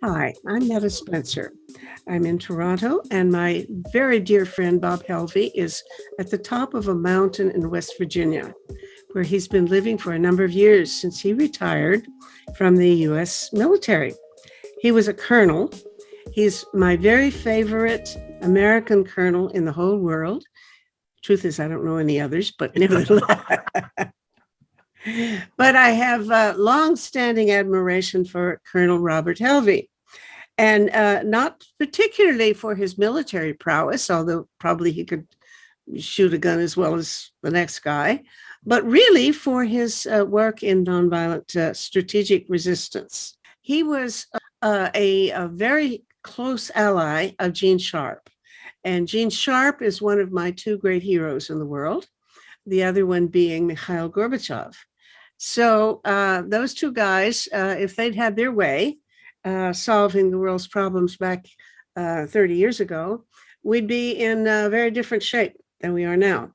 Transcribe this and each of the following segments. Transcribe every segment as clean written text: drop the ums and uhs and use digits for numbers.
Hi, I'm Netta Spencer. I'm in Toronto, and my very dear friend Bob Helvey is at the top of a mountain in West Virginia, where he's been living for a number of years since he retired from the US military. He was a colonel. He's my very favorite American colonel in the whole world. Truth is, I don't know any others, but nevertheless. But I have long-standing admiration for Colonel Robert Helvey, and not particularly for his military prowess, although probably he could shoot a gun as well as the next guy, but really for his work in nonviolent strategic resistance. He was a very close ally of Gene Sharpe, and Gene Sharpe is one of my two great heroes in the world, the other one being Mikhail Gorbachev. So those two guys, if they'd had their way, solving the world's problems back 30 years ago, we'd be in a very different shape than we are now.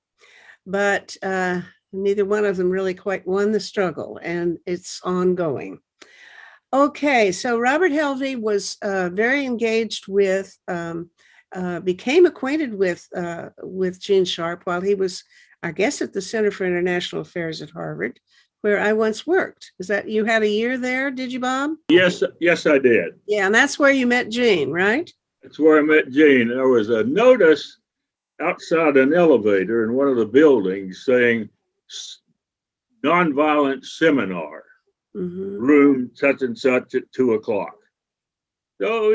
But neither one of them really quite won the struggle, and it's ongoing. Okay, so Robert Helvey was very engaged with, became acquainted with Gene Sharpe while he was, I guess, at the Center for International Affairs at Harvard, where I once worked. Is that, you had a year there, did you, Bob? Yes, I did. Yeah, and that's where you met Gene, right? That's where I met Gene. There was a notice outside an elevator in one of the buildings saying nonviolent seminar, room such and such at 2:00. So,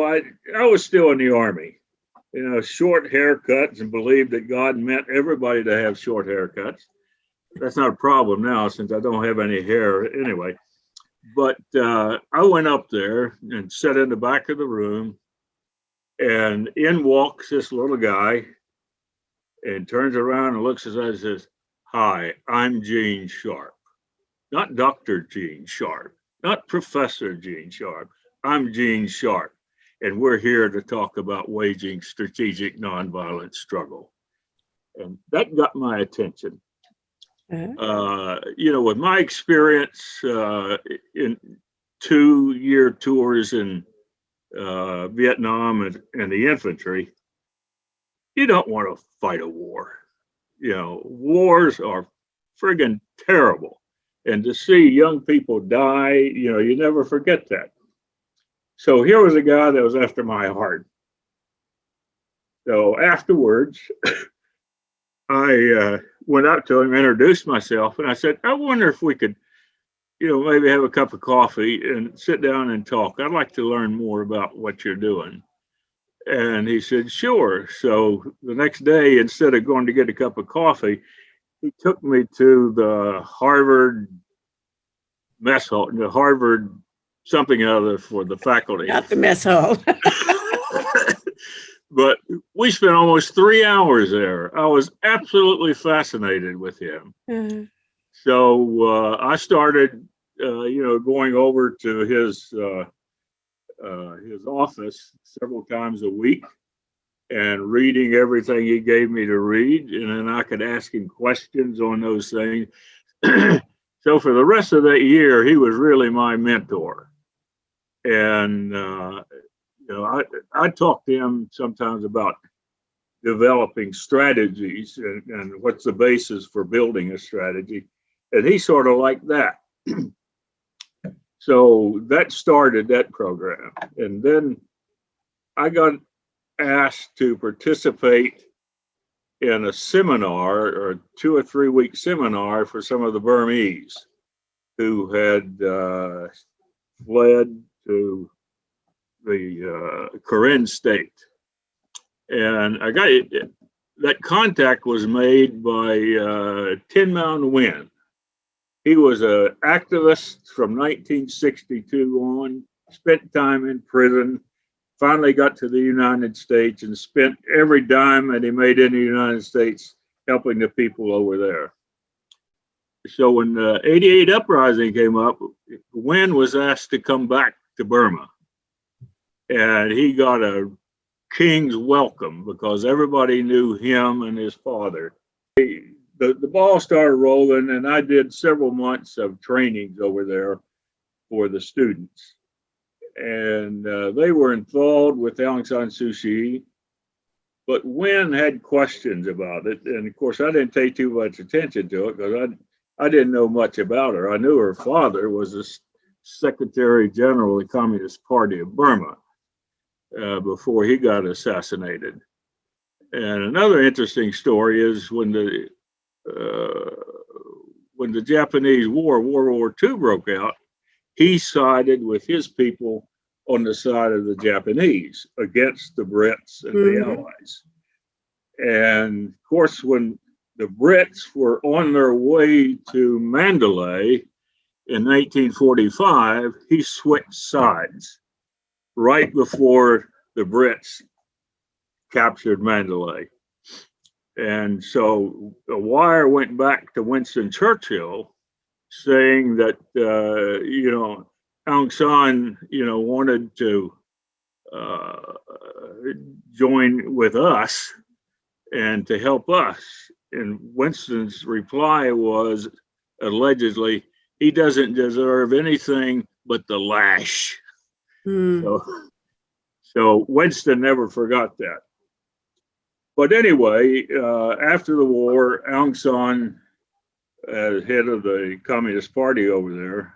I was still in the Army, short haircuts, and believed that God meant everybody to have short haircuts. That's not a problem now since I don't have any hair anyway. But I went up there and sat in the back of the room, and in walks this little guy and turns around and looks at us and says, "Hi, I'm Gene Sharpe. Not Dr. Gene Sharpe, not Professor Gene Sharpe. I'm Gene Sharpe, and we're here to talk about waging strategic nonviolent struggle." And that got my attention. With my experience in 2-year tours in Vietnam and the infantry, you don't want to fight a war. Wars are friggin' terrible. And to see young people die, you never forget that. So here was a guy that was after my heart. So afterwards, I went up to him, introduced myself, and I said, "I wonder if we could, maybe have a cup of coffee and sit down and talk. I'd like to learn more about what you're doing." And he said, "Sure." So the next day, instead of going to get a cup of coffee, he took me to the Harvard mess hall, the Harvard something other for the faculty. Not the mess hall. But we spent almost 3 hours there. I was absolutely fascinated with him. So I started, going over to his office several times a week and reading everything he gave me to read. And then I could ask him questions on those things. So for the rest of that year, he was really my mentor. And, I talk to him sometimes about developing strategies and what's the basis for building a strategy. And he sort of liked that. So that started that program. And then I got asked to participate in a seminar, or a 2 or 3 week seminar for some of the Burmese who had fled to the Karen state. And I got it. That contact was made by Tin Mountain Win. He was an activist from 1962 on, spent time in prison, finally got to the United States and spent every dime that he made in the United States helping the people over there. So when the 88 uprising came up, Win was asked to come back to Burma. And he got a king's welcome because everybody knew him and his father. The ball started rolling, and I did several months of trainings over there for the students. and they were enthralled with Aung San Suu Kyi. But Wynne had questions about it, and of course, I didn't pay too much attention to it because I didn't know much about her. I knew her father was the Secretary General of the Communist Party of Burma before he got assassinated. And another interesting story is when the Japanese World War II broke out, he sided with his people on the side of the Japanese against the Brits and the Allies. And of course, when the Brits were on their way to Mandalay in 1945, he switched sides right before the Brits captured Mandalay. And so a wire went back to Winston Churchill saying that, Aung San, wanted to join with us and to help us. And Winston's reply was allegedly, he doesn't deserve anything but the lash. So Winston never forgot that. But anyway, after the war, Aung San, as head of the Communist Party over there,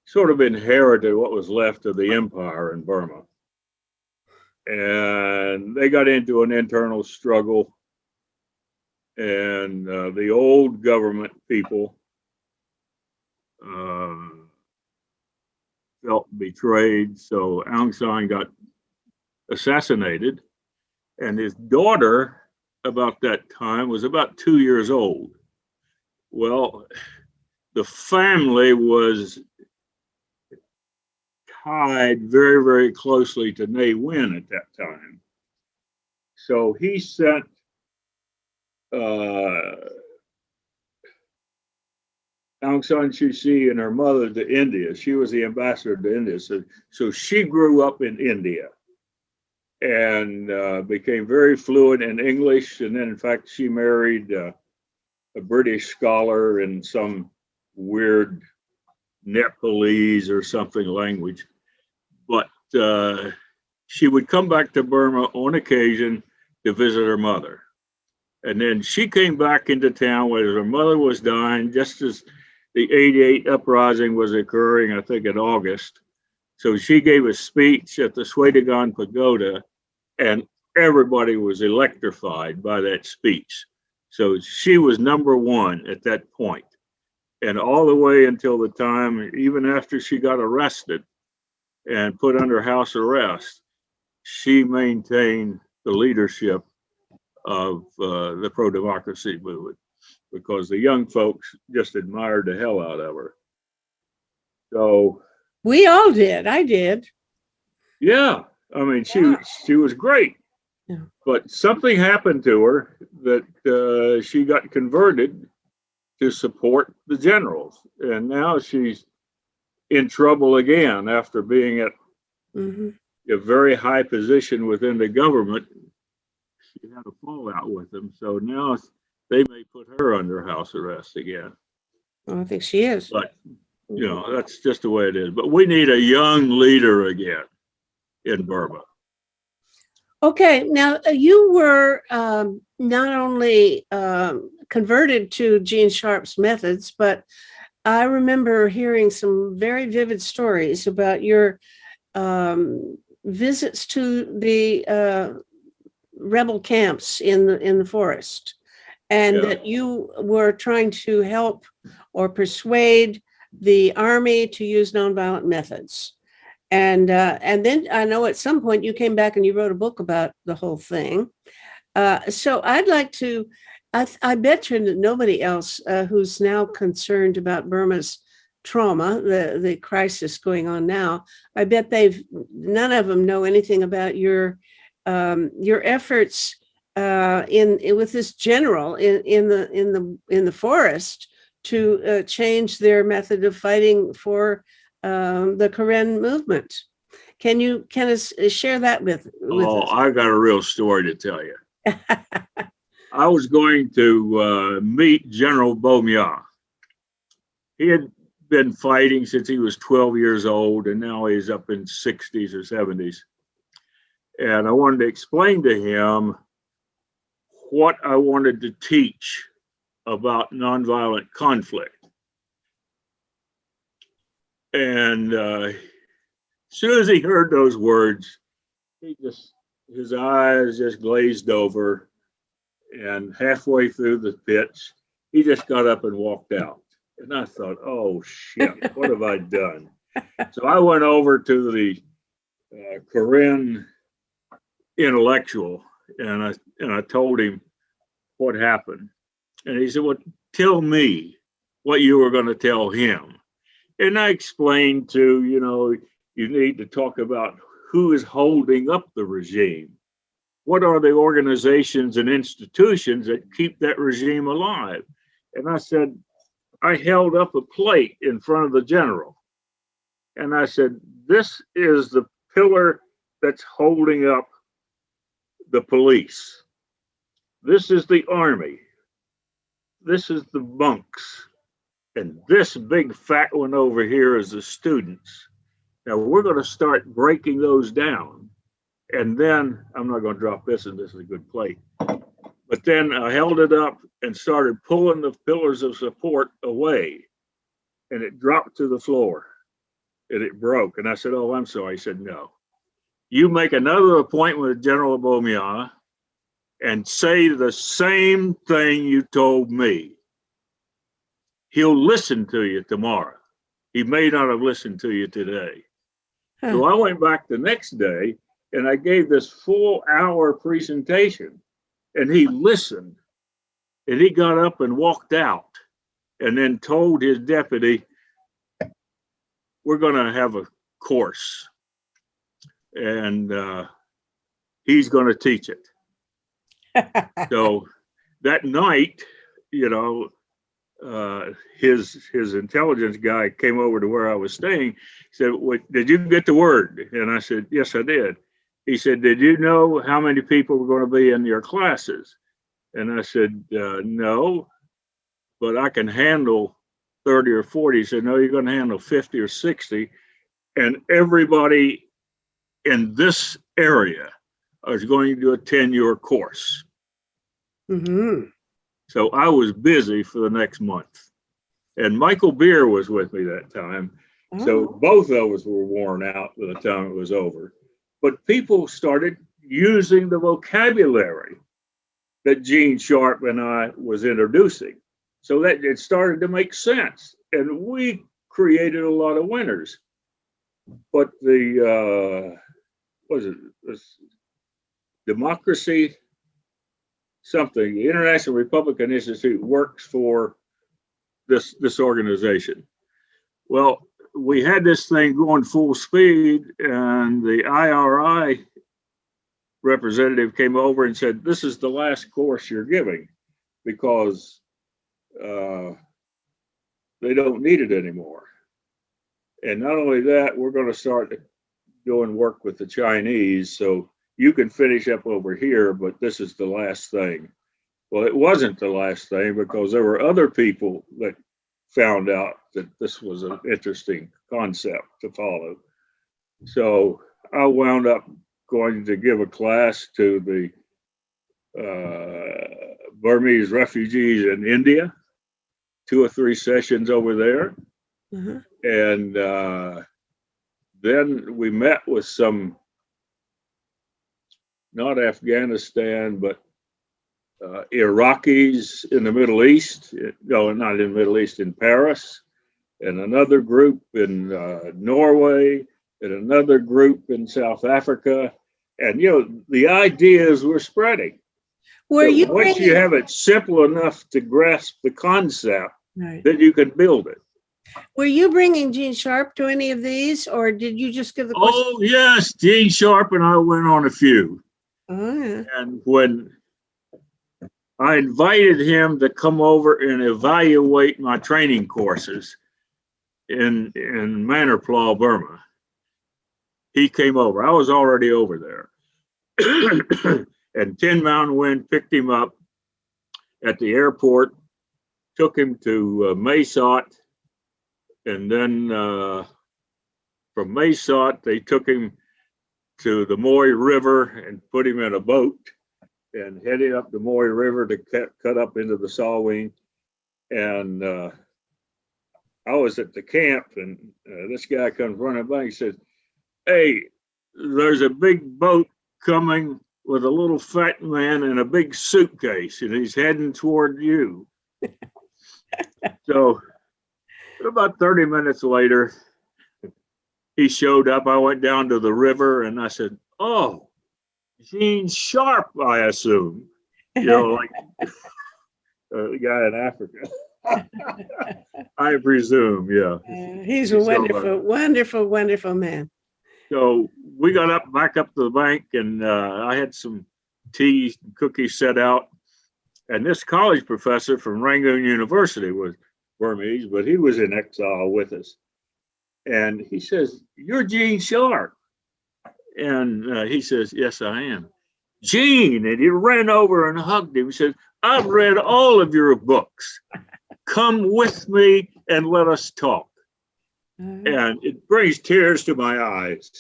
sort of inherited what was left of the empire in Burma. And they got into an internal struggle, and the old government people felt betrayed. So Aung San got assassinated, and his daughter about that time was about 2 years old. Well, the family was tied very, very closely to Ne Win at that time. So he sent Aung San Suu Kyi and her mother to India. She was the ambassador to India. So she grew up in India and became very fluent in English. And then, in fact, she married a British scholar in some weird Nepalese or something language. But she would come back to Burma on occasion to visit her mother. And then she came back into town when her mother was dying, just as the 88 uprising was occurring, I think in August. So she gave a speech at the Swedagon Pagoda, and everybody was electrified by that speech. So she was number one at that point. And all the way until the time, even after she got arrested and put under house arrest, she maintained the leadership of the pro-democracy movement, because the young folks just admired the hell out of her. So we all did. I did. Yeah, I mean, she was great. Yeah. But something happened to her that she got converted to support the generals, and now she's in trouble again after being at a very high position within the government. She had a fallout with them, so now they may put her under house arrest again. Well, I think she is. But that's just the way it is. But we need a young leader again in Burma. Okay, now you were not only converted to Gene Sharpe's methods, but I remember hearing some very vivid stories about your visits to the rebel camps in the forest, and that you were trying to help or persuade the army to use nonviolent methods. And then I know at some point you came back and you wrote a book about the whole thing. So I'd like to, I bet you that nobody else who's now concerned about Burma's trauma, the crisis going on now, I bet none of them know anything about your efforts with this general in the forest to change their method of fighting for the Karen movement. Can you share that with us? I've got a real story to tell you. I was going to meet General Beaumont. he had been fighting since he was 12 years old, and now he's up in 60s or 70s. And I wanted to explain to him what I wanted to teach about nonviolent conflict. And as soon as he heard those words, his eyes just glazed over, and halfway through the pitch, he just got up and walked out. And I thought, oh shit, what have I done? So I went over to the Korean intellectual, and I told him what happened. And he said, well, tell me what you were going to tell him. And I explained to, you need to talk about who is holding up the regime. What are the organizations and institutions that keep that regime alive? And I said, I held up a plate in front of the general. And I said, this is the pillar that's holding up the police. This is the army. This is the monks. And this big fat one over here is the students. Now we're going to start breaking those down. And then I'm not going to drop this, and this is a good plate. But then I held it up and started pulling the pillars of support away. And it dropped to the floor. And it broke. And I said, oh, I'm sorry. He said, no. You make another appointment with General Beaumont and say the same thing you told me. He'll listen to you tomorrow. He may not have listened to you today. So I went back the next day and I gave this full hour presentation, and he listened, and he got up and walked out and then told his deputy, we're going to have a course, and he's going to teach it. So that night, his intelligence guy came over to where I was staying, said, did you get the word? And I said, yes, I did. He said, did you know how many people were going to be in your classes? And I said, no, but I can handle 30 or 40. He said, no, you're going to handle 50 or 60. And everybody in this area is going to do a 10-year course. Mm-hmm. So I was busy for the next month. And Michael Beer was with me that time. Oh. So both of us were worn out by the time it was over. But people started using the vocabulary that Gene Sharpe and I was introducing. So that it started to make sense. And we created a lot of winners. But the, democracy, something, the International Republican Institute works for this organization. Well, we had this thing going full speed, and the IRI representative came over and said, this is the last course you're giving because they don't need it anymore. And not only that, we're going to start doing work with the Chinese. So you can finish up over here, but this is the last thing. Well, it wasn't the last thing because there were other people that found out that this was an interesting concept to follow. So I wound up going to give a class to the Burmese refugees in India, 2 or 3 sessions over there. Mm-hmm. And then we met with some, not Afghanistan, but Iraqis in the Middle East, no, not in the Middle East, in Paris, and another group in Norway, and another group in South Africa. And, the ideas were spreading. Once you have it simple enough to grasp the concept, right, then you can build it. Were you bringing Gene Sharpe to any of these, or did you just give the course? Oh, yes, Gene Sharpe and I went on a few. Oh, yeah. And when I invited him to come over and evaluate my training courses in Manarplau, Burma, he came over. I was already over there. And Tin Mountain Wind picked him up at the airport, took him to Mae Sot, And then from Maysot, they took him to the Moy River and put him in a boat and headed up the Moy River to cut up into the Salween. And I was at the camp, and this guy comes running by. He says, "Hey, there's a big boat coming with a little fat man in a big suitcase, and he's heading toward you." So about 30 minutes later, he showed up. I went down to the river, and I said, "Oh, Gene Sharpe, I assume." You know, like the guy in Africa. I presume, yeah. He's a wonderful, wonderful, wonderful man. So we got back up to the bank, and I had some tea and cookies set out. And this college professor from Rangoon University was Burmese, but he was in exile with us. And he says, "You're Gene Sharpe." And he says, "Yes, I am." "Gene," and he ran over and hugged him. He said, "I've read all of your books. Come with me and let us talk." And it brings tears to my eyes.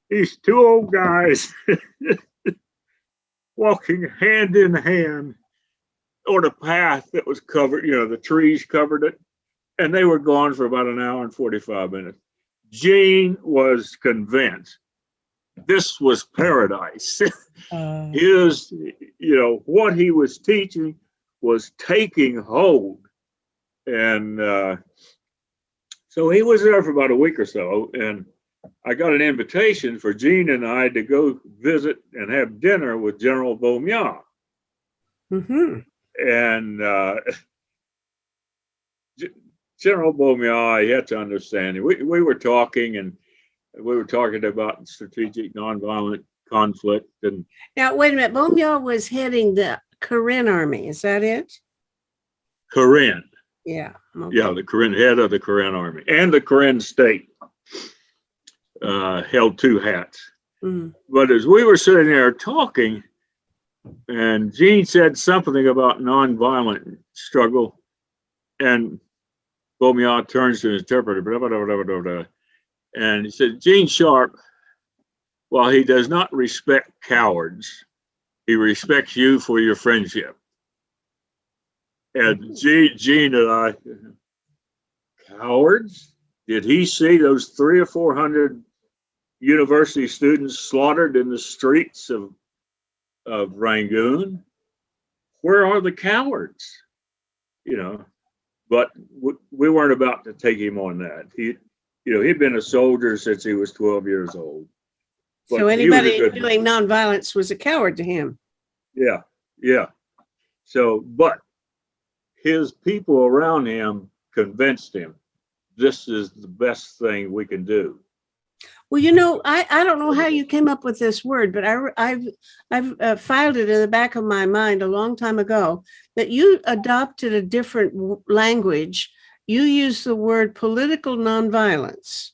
These two old guys walking hand in hand on a path that was covered, the trees covered it, and they were gone for about an hour and 45 minutes. Gene was convinced this was paradise. His, what he was teaching was taking hold. And so he was there for about a week or so, and I got an invitation for Gene and I to go visit and have dinner with General Beaumont. Mm-hmm. And General Beaumont, you have to understand, we were talking, and we were talking about strategic nonviolent conflict. And now, wait a minute, Beaumont was heading the Karen Army, is that it? Karen. Yeah. Okay. Yeah, the Karen, head of the Karen Army, and the Karen state held two hats. Mm. But as we were sitting there talking, and Gene said something about nonviolent struggle, and Beaumont turns to the interpreter, blah, blah, blah, blah, blah, blah, and he said, "Gene Sharpe, while he does not respect cowards, he respects you for your friendship." And Gene and I, cowards? Did he see those 300 or 400 university students slaughtered in the streets of Rangoon? Where are the cowards? But we weren't about to take him on that. He'd been a soldier since he was 12 years old. But so anybody doing nonviolence was a coward to him. Yeah. So, but his people around him convinced him this is the best thing we can do. Well, I don't know how you came up with this word, but I've filed it in the back of my mind a long time ago that you adopted a different language. You use the word political nonviolence.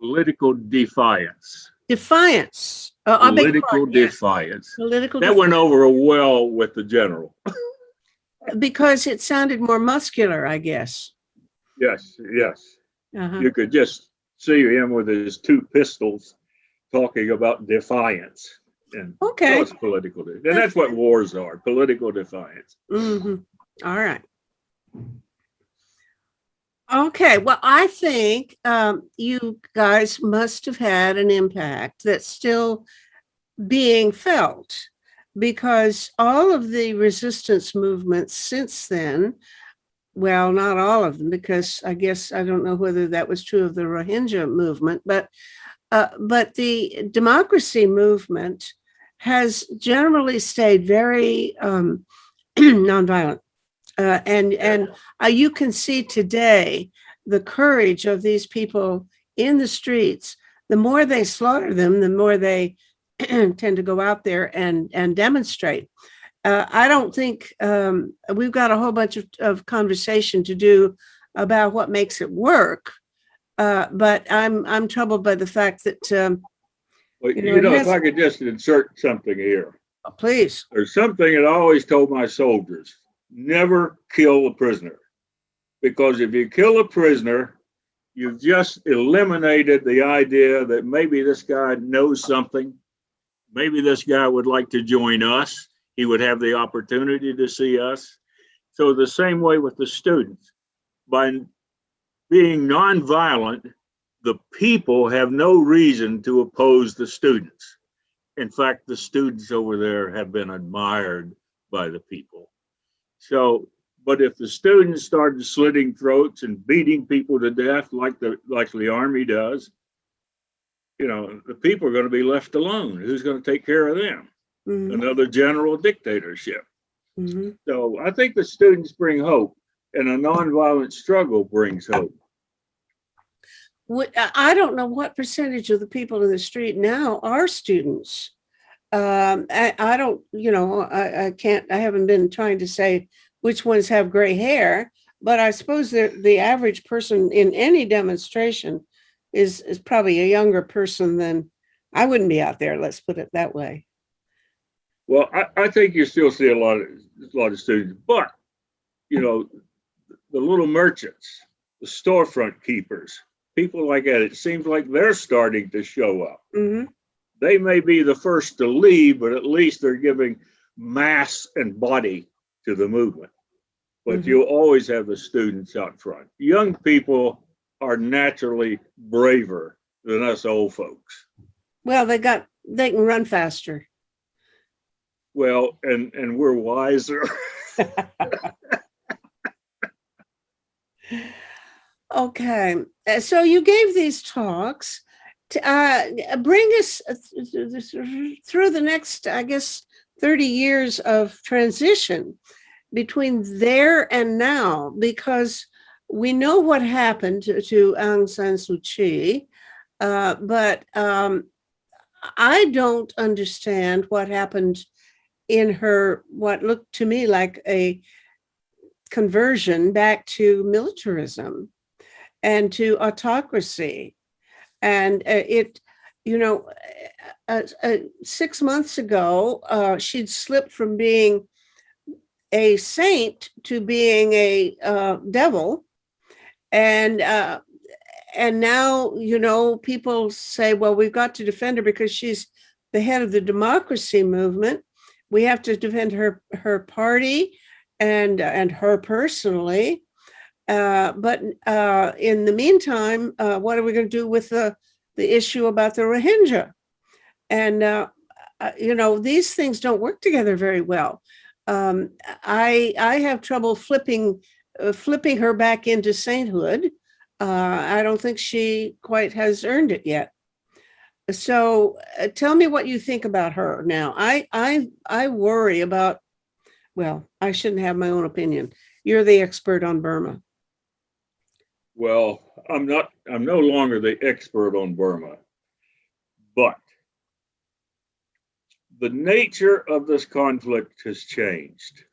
Political defiance. Defiance. Political defiance. Political. That went over well with the general. Because it sounded more muscular, I guess. Yes. Uh-huh. You could just see him with his two pistols talking about defiance. And okay. So it's political. And that's what wars are, political defiance. Mm-hmm. All right. Okay. Well, I think you guys must have had an impact that's still being felt, because all of the resistance movements since then, well, not all of them, because I guess I don't know whether that was true of the Rohingya movement, but the democracy movement has generally stayed very nonviolent. And you can see today the courage of these people in the streets. The more they slaughter them, the more they tend to go out there and demonstrate. I don't think we've got a whole bunch of conversation to do about what makes it work, but I'm troubled by the fact that if I could just insert something here. Please. There's something that I always told my soldiers: never kill a prisoner. Because if you kill a prisoner, you've just eliminated the idea that maybe this guy knows something. Maybe this guy would like to join us. He would have the opportunity to see us. So the same way with the students. By being nonviolent, the people have no reason to oppose the students. In fact, the students over there have been admired by the people. So, but if the students started slitting throats and beating people to death like the army does, you know, the people are going to be left alone. Who's going to take care of them? Mm-hmm. Another general dictatorship. Mm-hmm. So I think the students bring hope, and a nonviolent struggle brings hope. I don't know what percentage of the people in the street now are students. I don't, you know, I can't, I haven't been trying to say which ones have gray hair, but I suppose the average person in any demonstration is probably a younger person than, I wouldn't be out there, let's put it that way. Well, I think you still see a lot of students, but, you know, the little merchants, the storefront keepers, people like that, it seems like they're starting to show up. Mm-hmm. They may be the first to leave, but at least they're giving mass and body to the movement. But mm-hmm. You'll always have the students out front. Young people are naturally braver than us old folks. Well, they can run faster. Well, and we're wiser. Okay, so you gave these talks to bring us through the next, I guess, 30 years of transition between there and now, because we know what happened to Aung San Suu Kyi, but I don't understand what happened in her, what looked to me like a conversion back to militarism and to autocracy. And it, you know, 6 months ago, she'd slipped from being a saint to being a devil. And now, you know, people say, well, we've got to defend her because she's the head of the democracy movement. We have to defend her party and her personally. But in the meantime, what are we going to do with the issue about the Rohingya? And, you know, these things don't work together very well. I have trouble flipping her back into sainthood. I don't think she quite has earned it yet. So tell me what you think about her now. I worry about, well, I shouldn't have my own opinion. You're the expert on Burma. Well, I'm no longer the expert on Burma, but the nature of this conflict has changed.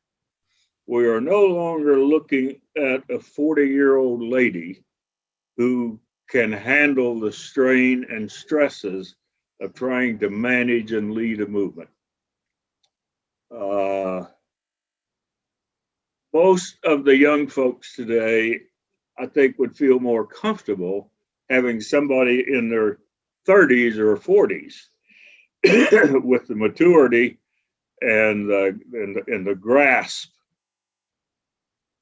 We are no longer looking at a 40-year-old lady who can handle the strain and stresses of trying to manage and lead a movement. Most of the young folks today, I think, would feel more comfortable having somebody in their 30s or 40s with the maturity and the grasp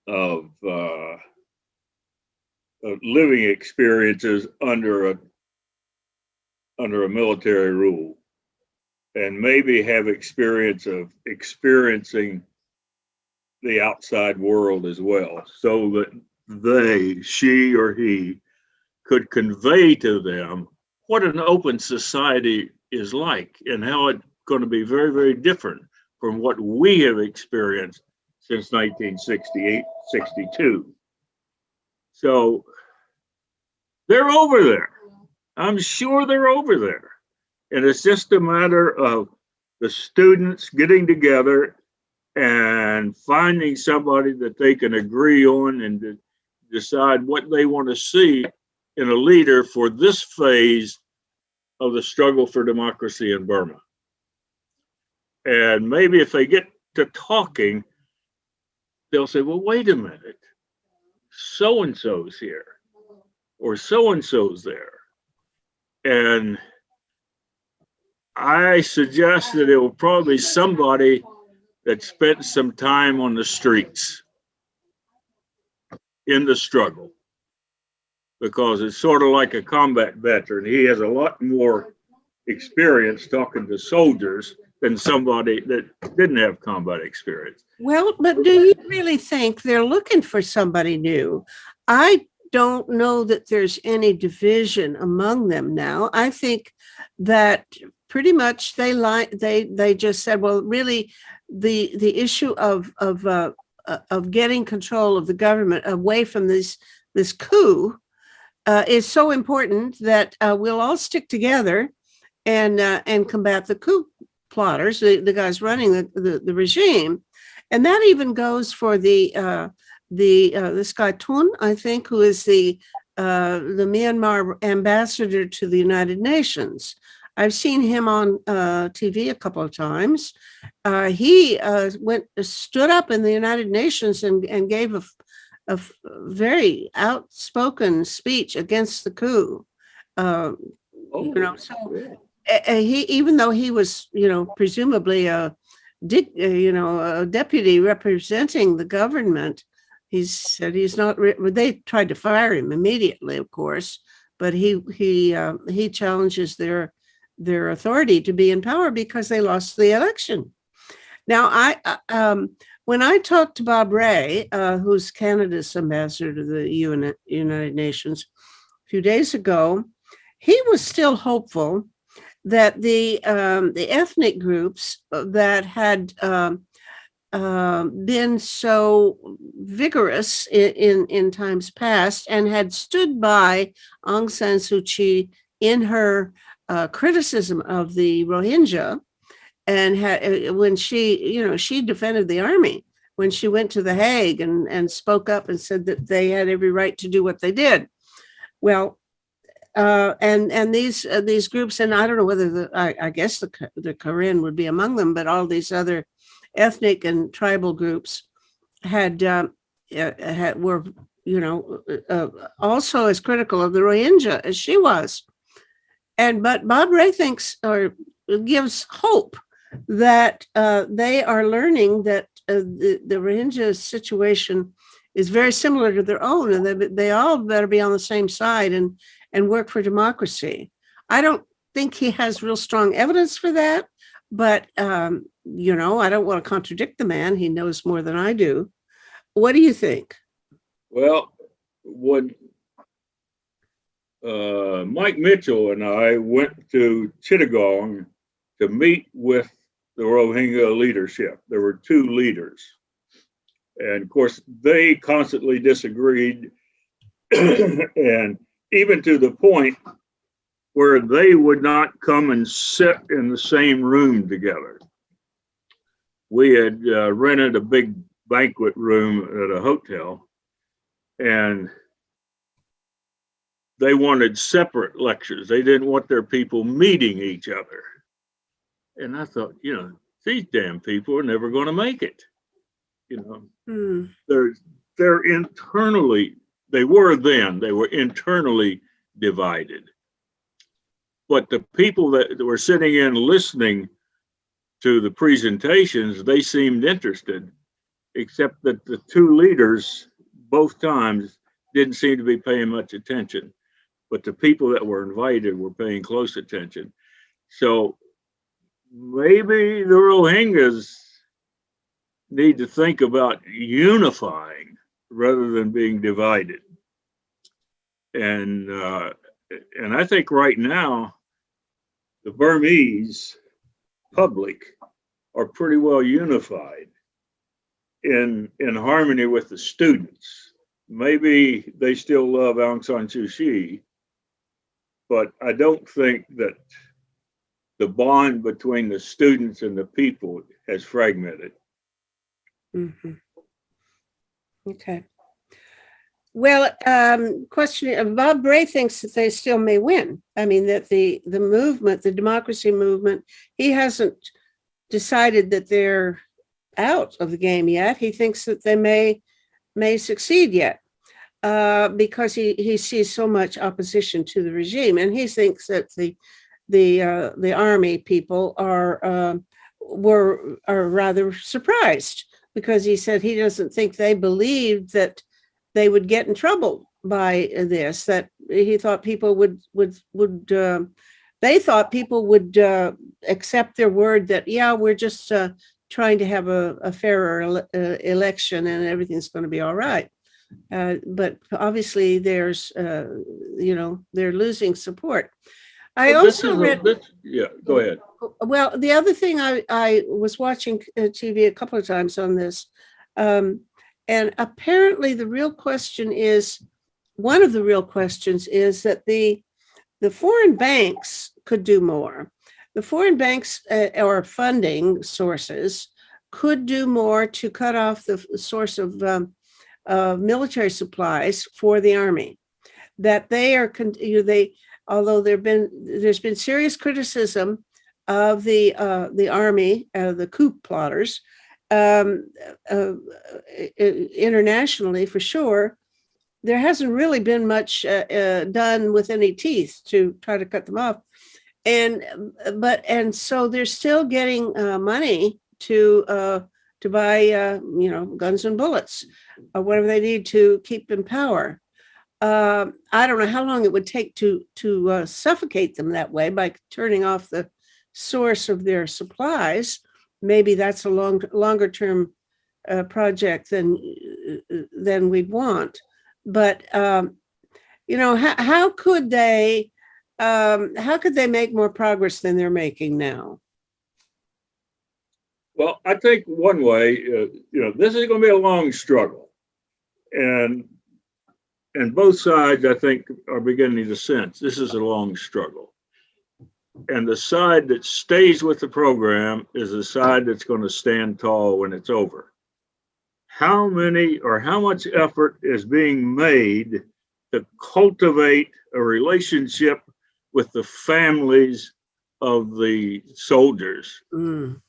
of living experiences under a military rule, and maybe have experience of experiencing the outside world as well, so that she or he could convey to them what an open society is like and how it's going to be very, very different from what we have experienced since 1968, 62. So they're over there. I'm sure they're over there. And it's just a matter of the students getting together and finding somebody that they can agree on and decide what they want to see in a leader for this phase of the struggle for democracy in Burma. And maybe if they get to talking, they'll say, well, wait a minute. so-and-so's here or so-and-so's there. And I suggest that it will probably be somebody that spent some time on the streets in the struggle, because it's sort of like a combat veteran. He has a lot more experience talking to soldiers than somebody that didn't have combat experience. Well, but do you really think they're looking for somebody new? I don't know that there's any division among them now. I think that pretty much they just said, well, really, the issue of getting control of the government away from this coup is so important that we'll all stick together and combat the coup plotters, the guys running the regime. And that even goes for this guy Tun, I think, who is the Myanmar ambassador to the United Nations. I've seen him on TV a couple of times. He stood up in the United Nations and gave a very outspoken speech against the coup. He, even though he was, presumably a deputy representing the government, he said he's not. They tried to fire him immediately, of course, but he challenges their authority to be in power because they lost the election. Now, when I talked to Bob Rae, who's Canada's ambassador to the United Nations, a few days ago, he was still hopeful that the ethnic groups that had been so vigorous in times past and had stood by Aung San Suu Kyi in her criticism of the Rohingya, and when she defended the army when she went to The Hague and spoke up and said that they had every right to do what they did. Well, and these groups, and I don't know whether I guess the Karen would be among them, but all these other ethnic and tribal groups were also as critical of the Rohingya as she was. But Bob Rae thinks, or gives hope, that they are learning that the Rohingya situation is very similar to their own, and they all better be on the same side and work for democracy. I don't think he has real strong evidence for that, but I don't want to contradict the man. He knows more than I do. What do you think? Well, when Mike Mitchell and I went to Chittagong to meet with the Rohingya leadership, there were two leaders. And of course, they constantly disagreed, and even to the point where they would not come and sit in the same room together. We had rented a big banquet room at a hotel, and they wanted separate lectures. They didn't want their people meeting each other. And I thought, these damn people are never going to make it. They're internally, they were internally divided. But the people that were sitting in listening to the presentations, they seemed interested, except that the two leaders both times didn't seem to be paying much attention. But the people that were invited were paying close attention. So maybe the Rohingyas need to think about unifying rather than being divided. And I think right now, the Burmese public are pretty well unified in harmony with the students. Maybe they still love Aung San Suu Kyi, but I don't think that the bond between the students and the people has fragmented. Mm-hmm. Okay. Well, question, Bob Rae thinks that they still may win. I mean, that the movement, the democracy movement, he hasn't decided that they're out of the game yet. He thinks that they may succeed yet. because he sees so much opposition to the regime, and he thinks that the army people are rather surprised, because he said he doesn't think they believed that they would get in trouble by this. That he thought people would they thought people would accept their word that, yeah, we're just trying to have a fairer election and everything's going to be all right. But obviously there's, they're losing support. I also read. Yeah, go ahead. Well, the other thing, I was watching TV a couple of times on this, and apparently the real question is, one of the real questions is that the foreign banks could do more. The foreign banks or funding sources could do more to cut off the source of military supplies for the army. That they are, although there's been serious criticism of the army, the coup plotters, internationally for sure, there hasn't really been much done with any teeth to try to cut them off. And so they're still getting money to buy guns and bullets or whatever they need to keep in power. I don't know how long it would take to suffocate them that way by turning off the source of their supplies. Maybe that's a longer term project than we'd want. But how could they make more progress than they're making now? Well, I think one way, this is going to be a long struggle, and both sides, I think, are beginning to sense this is a long struggle. And the side that stays with the program is the side that's going to stand tall when it's over. How much effort is being made to cultivate a relationship with the families of the soldiers and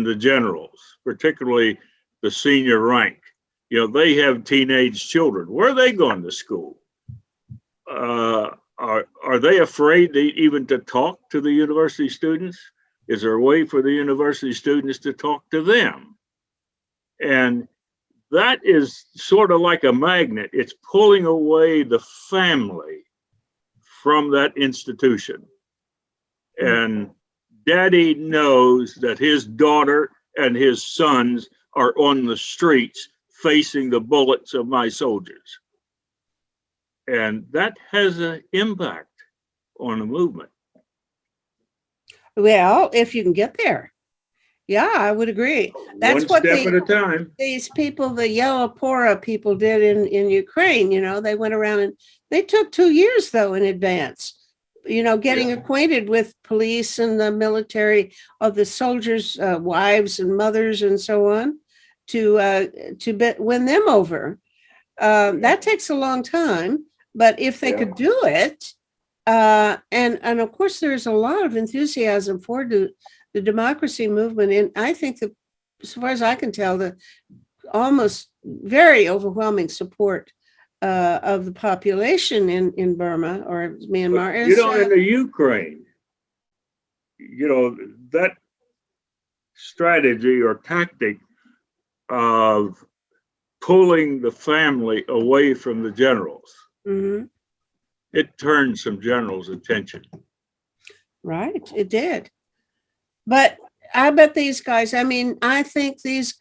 the generals, particularly the senior rank? They have teenage children. Where are they going to school? Are they afraid even to talk to the university students? Is there a way for the university students to talk to them? And that is sort of like a magnet. It's pulling away the family from that institution. And daddy knows that his daughter and his sons are on the streets facing the bullets of my soldiers. And that has an impact on the movement. Well, if you can get there. Yeah, I would agree. That's one step at a time. These people, the Yellow Pora people, did in Ukraine. They went around, and they took 2 years though in advance. Getting acquainted with police and the military, of the soldiers' wives and mothers and so on, to win them over. That takes a long time, but if they could do it, and of course there's a lot of enthusiasm for the democracy movement, and I think that, as far as I can tell, the almost very overwhelming support of the population in Burma or Myanmar is, in the Ukraine, that strategy or tactic of pulling the family away from the generals, it turned some generals' attention. Right, it did. But I bet these guys, I think these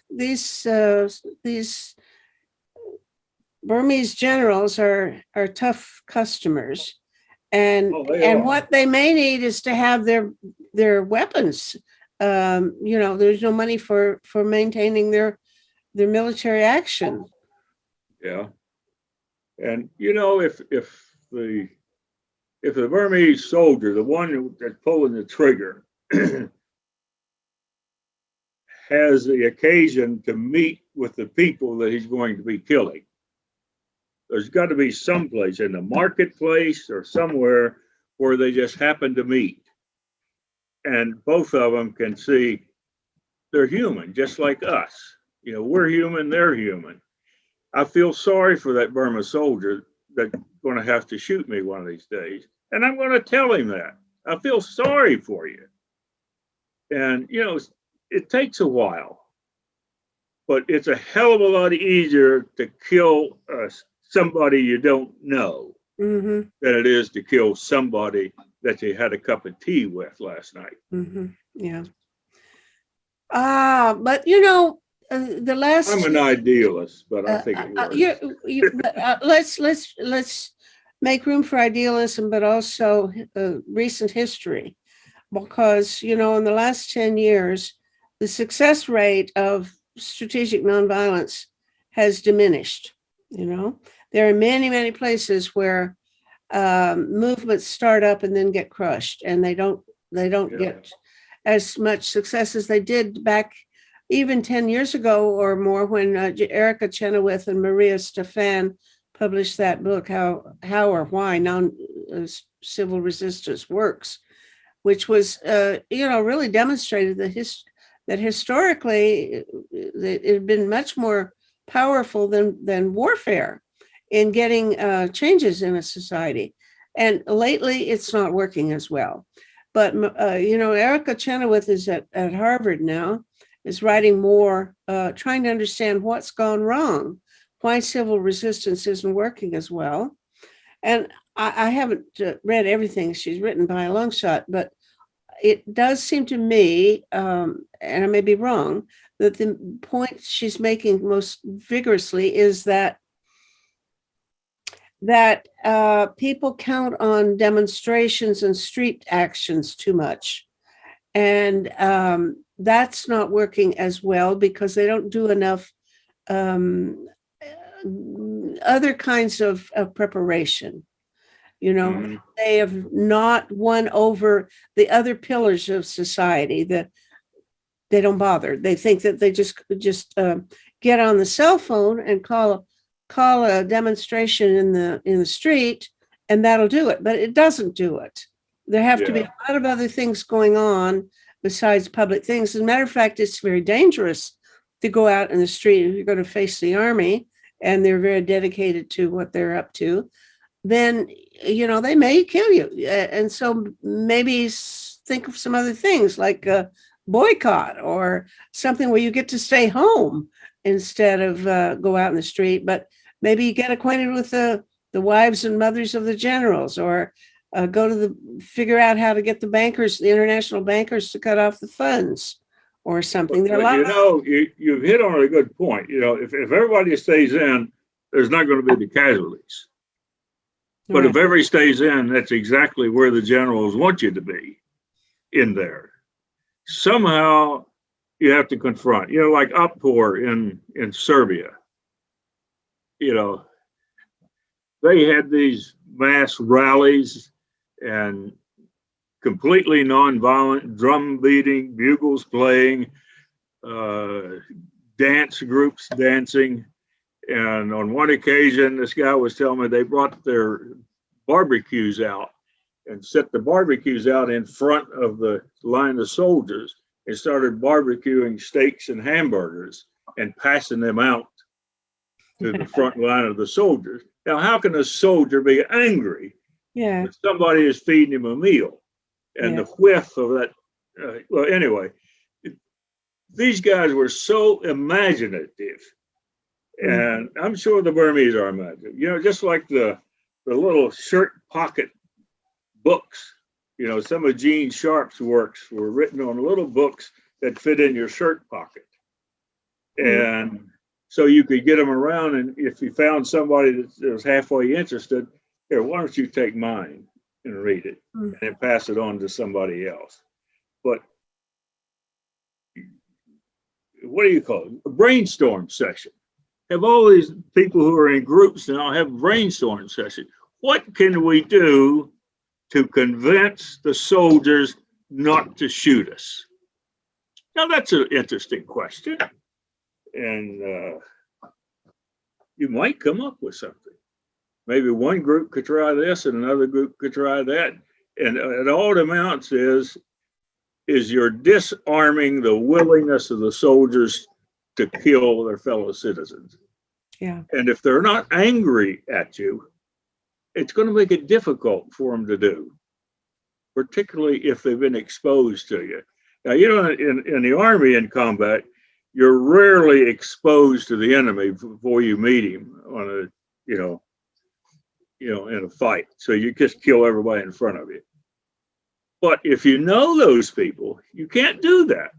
Burmese generals are tough customers, and what they may need is to have their weapons. There's no money for maintaining their military action. Yeah, and if the Burmese soldier, the one that's pulling the trigger, has the occasion to meet with the people that he's going to be killing, there's got to be someplace in the marketplace or somewhere where they just happen to meet. And both of them can see they're human, just like us. We're human, they're human. I feel sorry for that Burma soldier that's going to have to shoot me one of these days. And I'm going to tell him that. I feel sorry for you. And, you know, it takes a while, but it's a hell of a lot easier to kill somebody you don't know than it is to kill somebody that you had a cup of tea with last night. Yeah. But you know, the last. I'm an idealist, but I think it works. Let's make room for idealism, but also recent history, because you know, in the last 10 years, the success rate of strategic nonviolence has diminished. You know, there are many places where movements start up and then get crushed, and they don't get as much success as they did back even 10 years ago or more, when Erica Chenoweth and Maria Stefan published that book, How or Why Non-Civil Resistance Works, which was, you know, really demonstrated that historically it had been much more powerful than warfare in getting changes in a society. And lately, it's not working as well. But, you know, Erica Chenoweth is at Harvard now, is writing more, trying to understand what's gone wrong, why civil resistance isn't working as well. And I haven't read everything she's written by a long shot, but it does seem to me, and I may be wrong, that the point she's making most vigorously is that people count on demonstrations and street actions too much. And that's not working as well, because they don't do enough other kinds of preparation. You know, they have not won over the other pillars of society. That they don't bother. They think that they just get on the cell phone and call a demonstration in the street, and that'll do it. But it doesn't do it. There have to be a lot of other things going on besides public things. As a matter of fact, it's very dangerous to go out in the street. If you're going to face the army and they're very dedicated to what they're up to, then, you know, they may kill you. And so maybe think of some other things like a boycott or something where you get to stay home instead of go out in the street. But maybe you get acquainted with the wives and mothers of the generals, or figure out how to get the international bankers to cut off the funds or something. But you know, you've hit on a good point. You know, if everybody stays in, there's not going to be the casualties. But right. If everybody stays in, that's exactly where the generals want you to be, in there. Somehow you have to confront, you know, like Uptor in Serbia. You know, they had these mass rallies and completely nonviolent, drum beating, bugles playing, dance groups dancing. And on one occasion, this guy was telling me they brought their barbecues out and set the barbecues out in front of the line of soldiers and started barbecuing steaks and hamburgers and passing them out to the front line of the soldiers. Now, how can a soldier be angry when somebody is feeding him a meal? And the whiff of that, well, anyway, these guys were so imaginative. And I'm sure the Burmese are imaginative. You know, just like the little shirt pocket books. You know, some of Gene Sharpe's works were written on little books that fit in your shirt pocket. And so you could get them around, and if you found somebody that was halfway interested, here, why don't you take mine and read it and then pass it on to somebody else. But what do you call it? A brainstorm session. Have all these people who are in groups now have a brainstorm session. What can we do to convince the soldiers not to shoot us? Now, that's an interesting question. And you might come up with something. Maybe one group could try this and another group could try that. And it all amounts is you're disarming the willingness of the soldiers to kill their fellow citizens. Yeah. And if they're not angry at you, it's going to make it difficult for them to do, particularly if they've been exposed to you. Now, you know, in the Army in combat, you're rarely exposed to the enemy before you meet him on a, in a fight. So you just kill everybody in front of you. But if you know those people, you can't do that.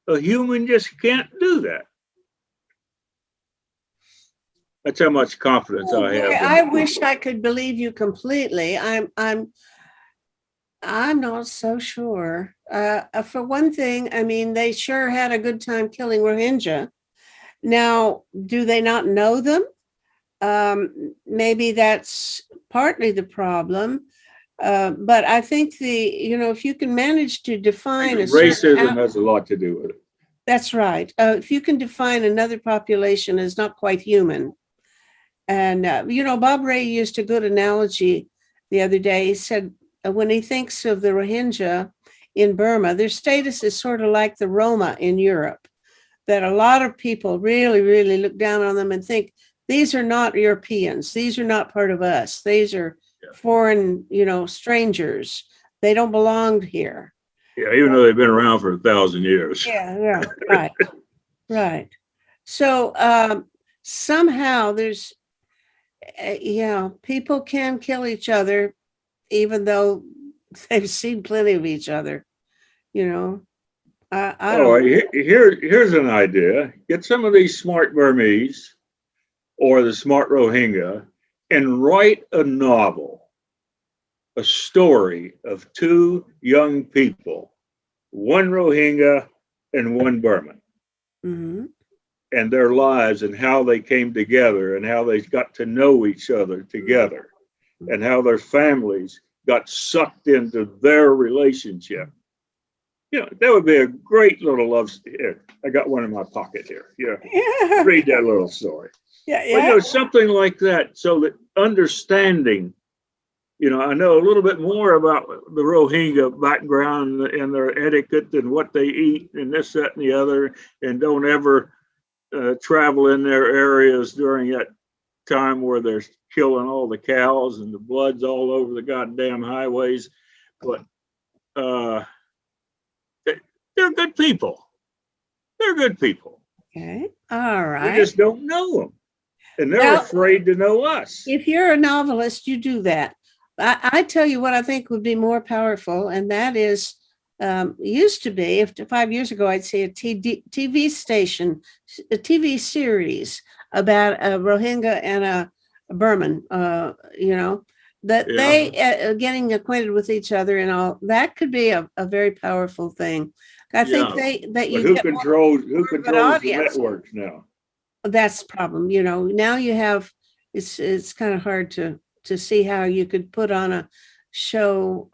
A human just can't do that. That's how much confidence Oh, I boy, have. I wish I could believe you completely. I'm not so sure. For one thing, I mean, they sure had a good time killing Rohingya. Now, do they not know them? Maybe that's partly the problem. But I think if you can manage to define a certain Racism has a lot to do with it. that's right. If you can define another population as not quite human, and Bob Ray used a good analogy the other day. He said when he thinks of the Rohingya in Burma, their status is sort of like the Roma in Europe, that a lot of people really, really look down on them and think these are not Europeans. These are not part of us. These are foreign, strangers. They don't belong here. Yeah, even though they've been around for 1,000 years. Yeah, right, right. So somehow there's, people can kill each other, even though they've seen plenty of each other. I don't. Here's an idea. Get some of these smart Burmese or the smart Rohingya and write a novel, a story of two young people, one Rohingya and one Burman, Mm-hmm. and their lives and how they came together and how they got to know each other together and how their families got sucked into their relationship. That would be a great little love story. Here, I got one in my pocket here. Yeah. Read that little story. Yeah. But, something like that, so that understanding, I know a little bit more about the Rohingya background and their etiquette and what they eat and this, that, and the other, and don't ever travel in their areas during that time where they're killing all the cows and the blood's all over the goddamn highways. But they're good people. They're good people. Okay. All right. We just don't know them. And they're afraid to know us. If you're a novelist, you do that. I tell you what I think would be more powerful, and that is, used to be, 5 years ago, I'd say a TV station, a TV series about a Rohingya and a Burman, they getting acquainted with each other and all. That could be a very powerful thing. I think who controls the networks now? That's the problem. Now you have, it's kind of hard to see how you could put on a show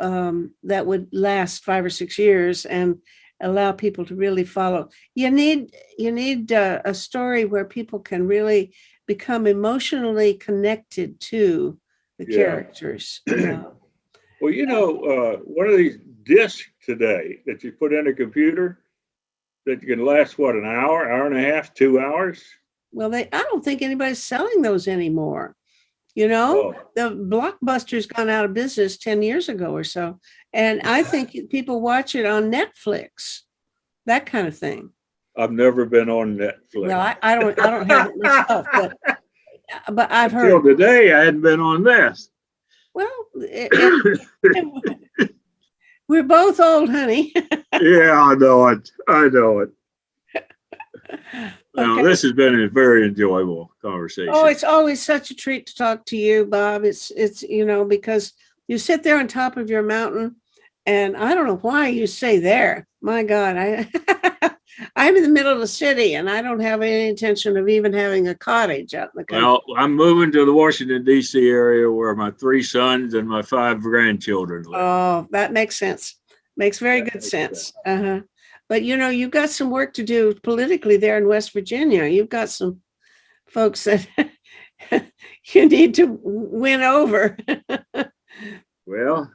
that would last 5 or 6 years and allow people to really follow. You need a story where people can really become emotionally connected to the characters. Well, one of these discs today that you put in a computer that can last an hour and a half, 2 hours. Well, I don't think anybody's selling those anymore. The Blockbuster's gone out of business 10 years ago or so. And I think people watch it on Netflix, that kind of thing. I've never been on Netflix. Well, I don't have it myself, but I've heard. Until today, I hadn't been on this. Well, we're both old, honey. Yeah, I know it. Now, this has been a very enjoyable conversation. Oh, it's always such a treat to talk to you, Bob. It's because you sit there on top of your mountain, and I don't know why you stay there. My God, I'm in the middle of the city, and I don't have any intention of even having a cottage out in the country. Well, I'm moving to the Washington, D.C. area where my 3 sons and my 5 grandchildren live. Oh, that makes sense. Makes very good sense. Uh-huh. But, you've got some work to do politically there in West Virginia. You've got some folks that you need to win over. Well,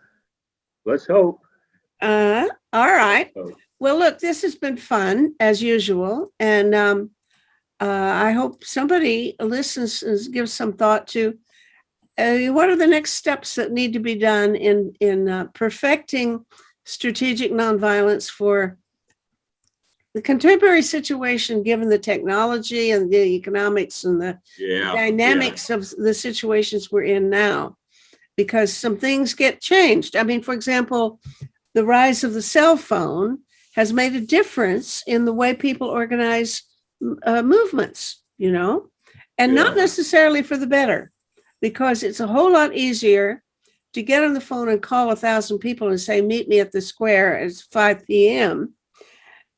let's hope. All right. Well, look, this has been fun as usual. And I hope somebody listens and gives some thought to what are the next steps that need to be done in perfecting strategic nonviolence for the contemporary situation, given the technology and the economics and the dynamics of the situations we're in now, because some things get changed. I mean, for example, the rise of the cell phone has made a difference in the way people organize movements, and not necessarily for the better, because it's a whole lot easier to get on the phone and call 1,000 people and say, meet me at the square at 5 p.m.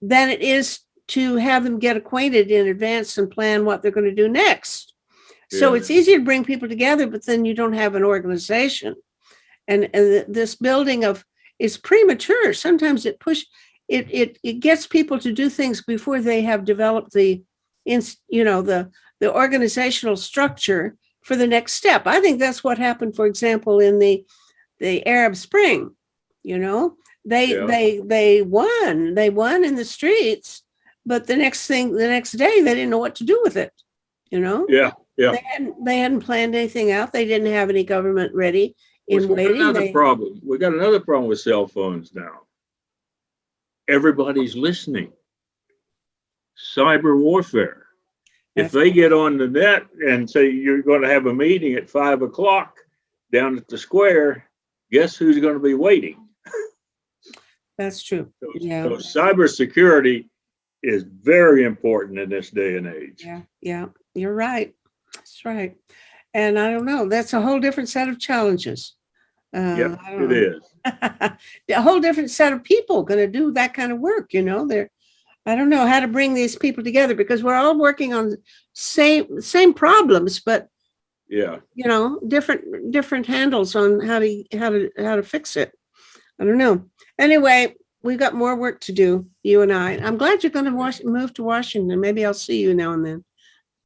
than it is to have them get acquainted in advance and plan what they're going to do next. So it's easy to bring people together, but then you don't have an organization. And this building of is premature. Sometimes it gets people to do things before they have developed the organizational structure for the next step. I think that's what happened, for example, in the Arab Spring. They won in the streets, but the next day they didn't know what to do with it. They hadn't planned anything out. They didn't have any government ready in waiting. We got another problem with cell phones now. Everybody's listening. Cyber warfare. If they get on the net and say you're going to have a meeting at 5 o'clock down at the square, guess who's going to be waiting? That's true. So cybersecurity is very important in this day and age. Yeah, you're right. That's right. And I don't know, that's a whole different set of challenges. It is. A whole different set of people going to do that kind of work. I don't know how to bring these people together, because we're all working on same problems, but different handles on how to fix it. I don't know. Anyway, we've got more work to do, you and I. I'm glad you're going to move to Washington. Maybe I'll see you now and then.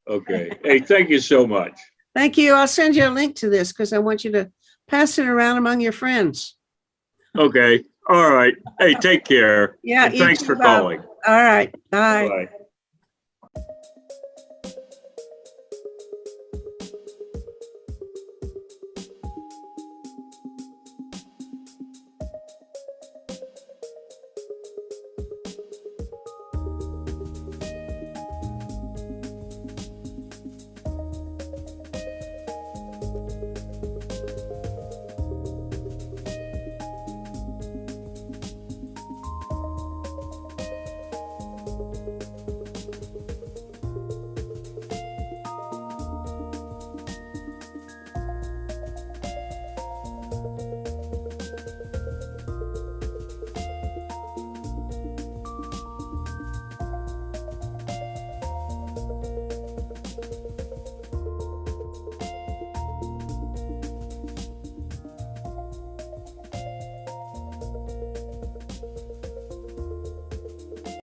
Okay. Hey, thank you so much. Thank you. I'll send you a link to this because I want you to pass it around among your friends. Okay. All right. Hey, take care. Yeah. And thanks for calling. All right. Bye. Bye.